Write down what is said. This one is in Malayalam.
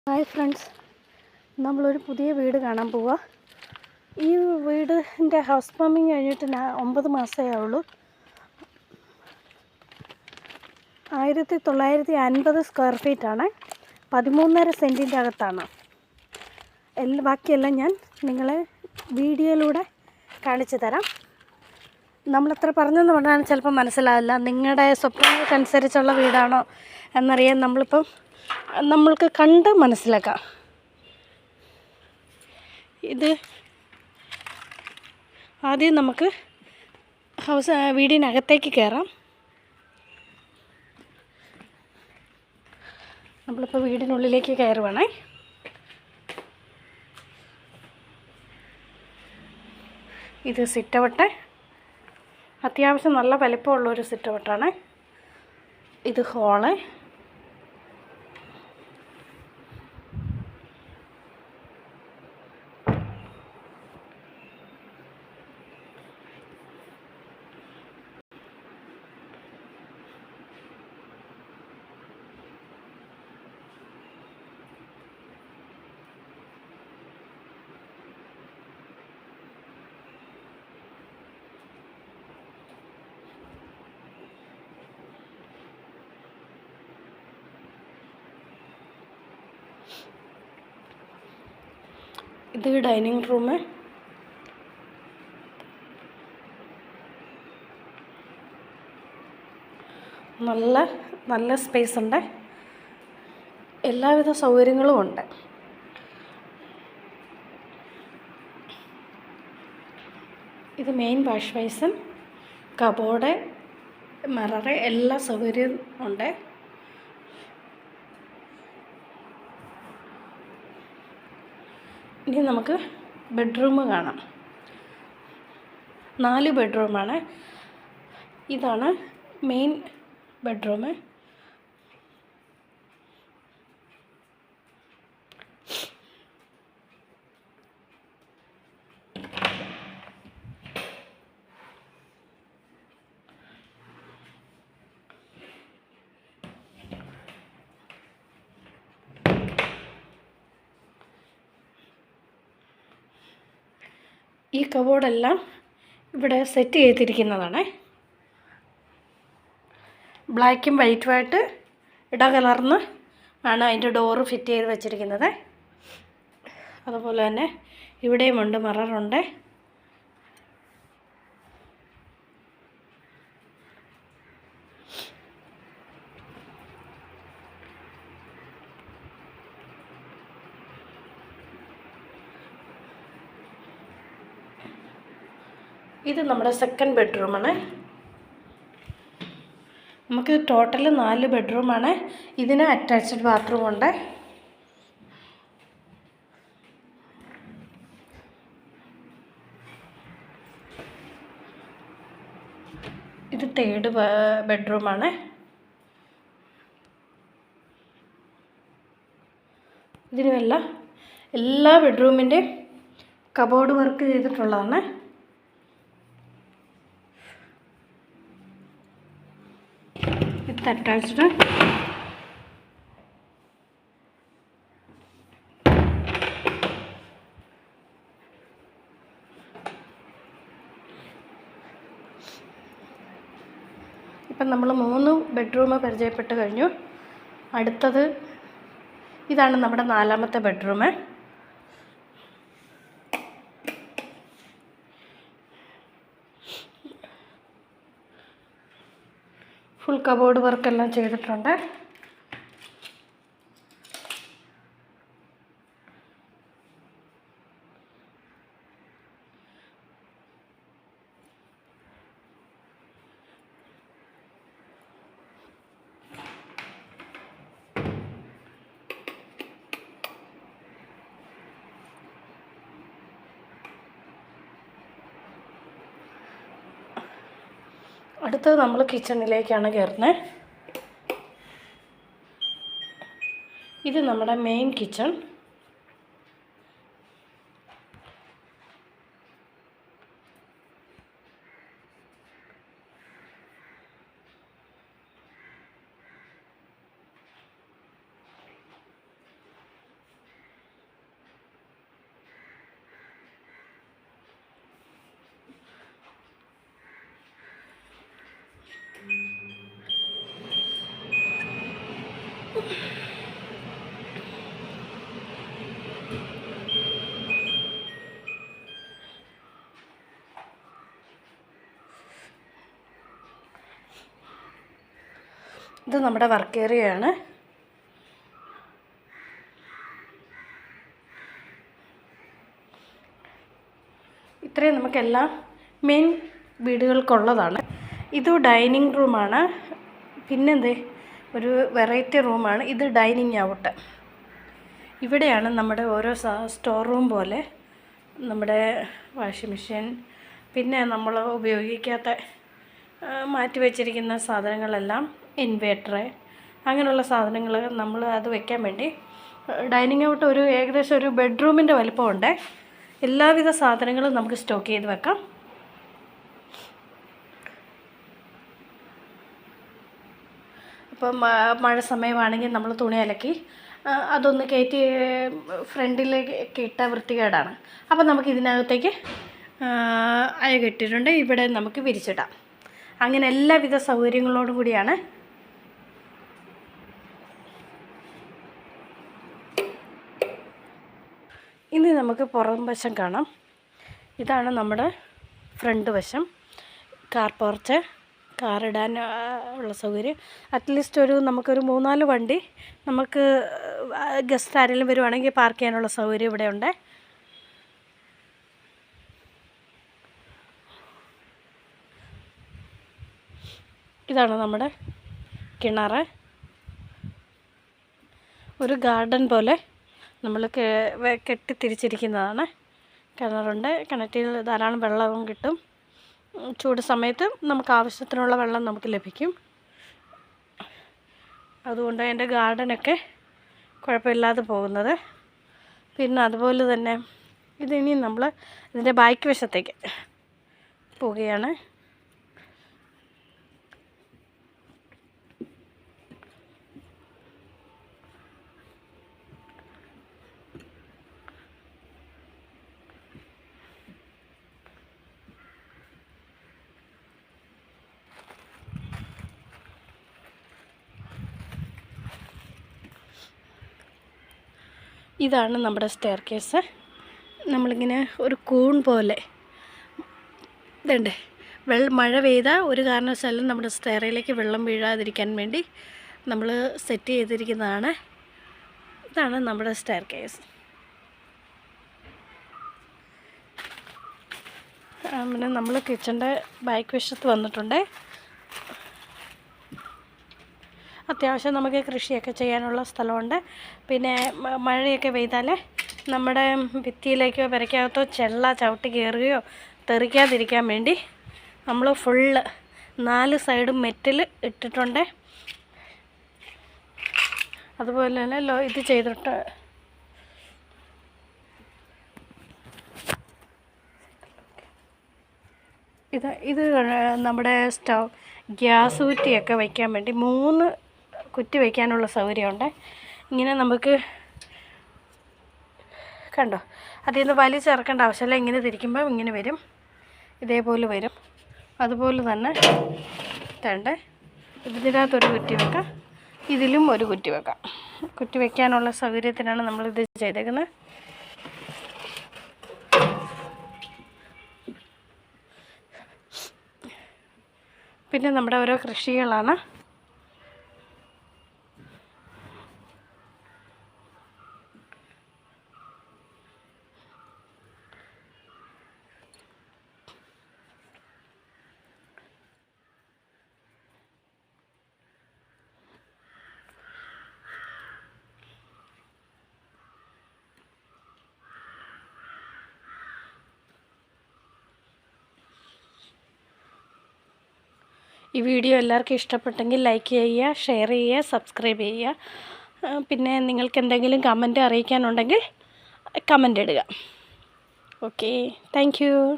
ഹായ് ഫ്രണ്ട്സ്, നമ്മളൊരു പുതിയ വീട് കാണാൻ പോവുക. ഈ വീടിൻ്റെ ഹൗസ് വാമിങ് കഴിഞ്ഞിട്ട് 9 മാസമേ ആവുള്ളൂ. 1950 സ്ക്വയർ ഫീറ്റാണ്. 13.5 സെൻറ്റിൻ്റെ അകത്താണ്. ബാക്കിയെല്ലാം ഞാൻ നിങ്ങളെ വീഡിയോയിലൂടെ കാണിച്ചു തരാം. നമ്മളെത്ര പറഞ്ഞെന്ന് പറഞ്ഞാൽ ചിലപ്പോൾ മനസ്സിലാവില്ല. നിങ്ങളുടെ സ്വപ്നങ്ങൾക്കനുസരിച്ചുള്ള വീടാണോ എന്നറിയാൻ നമ്മൾക്ക് കണ്ട് മനസ്സിലാക്കാം. ഇത് ആദ്യം നമുക്ക് വീടിനകത്തേക്ക് കയറാം. നമ്മളിപ്പോൾ വീടിനുള്ളിലേക്ക് കയറുവാണേ. ഇത് സിറ്റൗട്ട്. അത്യാവശ്യം നല്ല വലിപ്പമുള്ളൊരു സിറ്റൗട്ടാണ്. ഇത് ഹോള്. ഇത് ഡൈനിങ് റൂം. നല്ല സ്പേസ് ഉണ്ട്. എല്ലാവിധ സൗകര്യങ്ങളും ഉണ്ട്. ഇത് main wash basin, cupboard, mirror, എല്ലാ സൗകര്യവും ഉണ്ട്. ഇനി നമുക്ക് ബെഡ്റൂം കാണാം. 4 ബെഡ്റൂമാണ്. ഇതാണ് മെയിൻ ബെഡ്റൂം. ഈ കബോർഡെല്ലാം ഇവിടെ സെറ്റ് ചെയ്തിരിക്കുന്നതാണ്. ബ്ലാക്കും വൈറ്റുമായിട്ട് ഇടകലർന്ന് ആണ് അതിൻ്റെ ഡോറ് ഫിറ്റ് ചെയ്ത് വെച്ചിരിക്കുന്നത്. അതുപോലെ തന്നെ ഇവിടെയുമുണ്ട്, മിററുണ്ട്. ഇത് നമ്മുടെ സെക്കൻഡ് ബെഡ്റൂമാണ്. നമുക്ക് ടോട്ടൽ 4 ബെഡ്റൂമാണ്. ഇതിന് അറ്റാച്ച്ഡ് ബാത്റൂമുണ്ട്. ഇത് തേർഡ് ബെഡ്റൂമാണ്. ഇതിനുമെല്ലാം എല്ലാ ബെഡ്റൂമിൻ്റെയും കബോർഡ് വർക്ക് ചെയ്തിട്ടുള്ളതാണ്. ഇത് അറ്റാച്ച്ഡ്. ഇപ്പം നമ്മൾ 3 ബെഡ്റൂം പരിചയപ്പെട്ട് കഴിഞ്ഞു. അടുത്തത് ഇതാണ് നമ്മുടെ 4ാമത്തെ ബെഡ്റൂം. ഫുൾ കബോർഡ് വർക്കെല്ലാം ചെയ്തിട്ടുണ്ട്. അടുത്തത് നമ്മൾ കിച്ചണിലേക്കാണ് കയറുന്നത്. ഇത് നമ്മുടെ മെയിൻ കിച്ചൺ. ഇത് നമ്മുടെ വർക്ക് ഏരിയയാണ്. ഇത്രയും നമുക്കെല്ലാം മെയിൻ വീടുകൾക്കുള്ളതാണ്. ഇത് ഡൈനിങ് റൂമാണ്. പിന്നെന്തേ ഒരു വെറൈറ്റി റൂമാണ്. ഇത് ഡൈനിങ് ഔട്ട്. ഇവിടെയാണ് നമ്മുടെ ഓരോ സ്റ്റോർ റൂം പോലെ നമ്മുടെ വാഷിംഗ് മെഷീൻ, പിന്നെ നമ്മൾ ഉപയോഗിക്കാത്ത മാറ്റി വച്ചിരിക്കുന്ന സാധനങ്ങളെല്ലാം, ഇൻവേർട്ടർ, അങ്ങനെയുള്ള സാധനങ്ങൾ നമ്മൾ അത് വെക്കാൻ വേണ്ടി ഡൈനിങ് ഔട്ട് ഒരു ഏകദേശം ഒരു ബെഡ്റൂമിൻ്റെ വലിപ്പമുണ്ട്. എല്ലാവിധ സാധനങ്ങളും നമുക്ക് സ്റ്റോക്ക് ചെയ്ത് വെക്കാം. ഇപ്പം മഴ സമയമാണെങ്കിൽ നമ്മൾ തുണി അലക്കി അതൊന്ന് കയറ്റി ഫ്രണ്ടിലേക്ക് ഇട്ട വൃത്തികേടാണ്. അപ്പം നമുക്ക് ഇതിനകത്തേക്ക് അയ കെട്ടിയിട്ടുണ്ട്. ഇവിടെ നമുക്ക് വിരിച്ചിടാം. അങ്ങനെ എല്ലാവിധ സൗകര്യങ്ങളോടും കൂടിയാണ്. ഇനി നമുക്ക് പുറം വശം കാണാം. ഇതാണ് നമ്മുടെ ഫ്രണ്ട് വശം. കാർ പോർച്ച്, കാറിടാൻ ഉള്ള സൗകര്യം. അറ്റ്ലീസ്റ്റ് നമുക്കൊരു 3-4 വണ്ടി നമുക്ക് ഗസ്റ്റ് ആരെങ്കിലും വരുവാണെങ്കിൽ പാർക്ക് ചെയ്യാനുള്ള സൗകര്യം ഇവിടെ ഉണ്ട്. ഇതാണ് നമ്മുടെ കിണറ്. ഒരു ഗാർഡൻ പോലെ നമ്മൾ കെട്ടിത്തിരിച്ചിരിക്കുന്നതാണ്. കിണറുണ്ട്. കിണറ്റിൽ ധാരാളം വെള്ളവും കിട്ടും. ചൂട് സമയത്ത് നമുക്ക് ആവശ്യത്തിനുള്ള വെള്ളം നമുക്ക് ലഭിക്കും. അതുകൊണ്ട് എൻ്റെ ഗാർഡനൊക്കെ കുഴപ്പമില്ലാതെ പോകുന്നത്. പിന്നെ അതുപോലെ തന്നെ ഇതിനി നമ്മൾ ഇതിൻ്റെ ബാക്ക് വശത്തേക്ക് പോവുകയാണ്. ഇതാണ് നമ്മുടെ സ്റ്റെയർ കേസ്. നമ്മളിങ്ങനെ ഒരു കൂൺ പോലെ ഇതുണ്ട്. മഴ പെയ്താൽ ഒരു കാരണവശാലും നമ്മുടെ സ്റ്റെയറിലേക്ക് വെള്ളം വീഴാതിരിക്കാൻ വേണ്ടി നമ്മൾ സെറ്റ് ചെയ്തിരിക്കുന്നതാണ്. ഇതാണ് നമ്മുടെ സ്റ്റെയർ കേസ്. പിന്നെ നമ്മൾ കിച്ചൻ്റെ ബാക്ക് വശത്ത് വന്നിട്ടുണ്ട്. അത്യാവശ്യം നമുക്ക് കൃഷിയൊക്കെ ചെയ്യാനുള്ള സ്ഥലമുണ്ട്. പിന്നെ മഴയൊക്കെ പെയ്താൽ നമ്മുടെ ഭിത്തിയിലേക്കോ പെരയ്ക്കകത്തോ ചെള്ള ചവിട്ടി കയറുകയോ തെറിക്കാതിരിക്കാൻ വേണ്ടി നമ്മൾ ഫുള്ള് 4 സൈഡും മെറ്റൽ ഇട്ടിട്ടുണ്ട്. അതുപോലെ തന്നെ ഇത് ചെയ്തിട്ട് ഇത് നമ്മുടെ ഗ്യാസ് കുറ്റിയൊക്കെ വയ്ക്കാൻ വേണ്ടി 3 കുറ്റി വയ്ക്കാനുള്ള സൗകര്യമുണ്ട്. ഇങ്ങനെ നമുക്ക് കണ്ടോ, അതിൽ നിന്ന് വലിച്ചിറക്കേണ്ട ആവശ്യമില്ല. ഇങ്ങനെ തിരിക്കുമ്പോൾ ഇങ്ങനെ വരും, ഇതേപോലെ വരും. അതുപോലെ തന്നെ തേണ്ട ഇതിനകത്തൊരു കുറ്റി വെക്കാം, ഇതിലും ഒരു കുറ്റി വെക്കാം. കുറ്റി വയ്ക്കാനുള്ള സൗകര്യത്തിനാണ് നമ്മളിത് ചെയ്തേക്കുന്നത്. പിന്നെ നമ്മുടെ ഓരോ കൃഷികളാണ്. ഈ വീഡിയോ എല്ലാവർക്കും ഇഷ്ടപ്പെട്ടെങ്കിൽ ലൈക്ക് ചെയ്യുക, ഷെയർ ചെയ്യുക, സബ്സ്ക്രൈബ് ചെയ്യുക. പിന്നെ നിങ്ങൾക്ക് എന്തെങ്കിലും കമൻറ്റ് അറിയിക്കാനുണ്ടെങ്കിൽ കമൻ്റ് ഇടുക. Okay, thank you.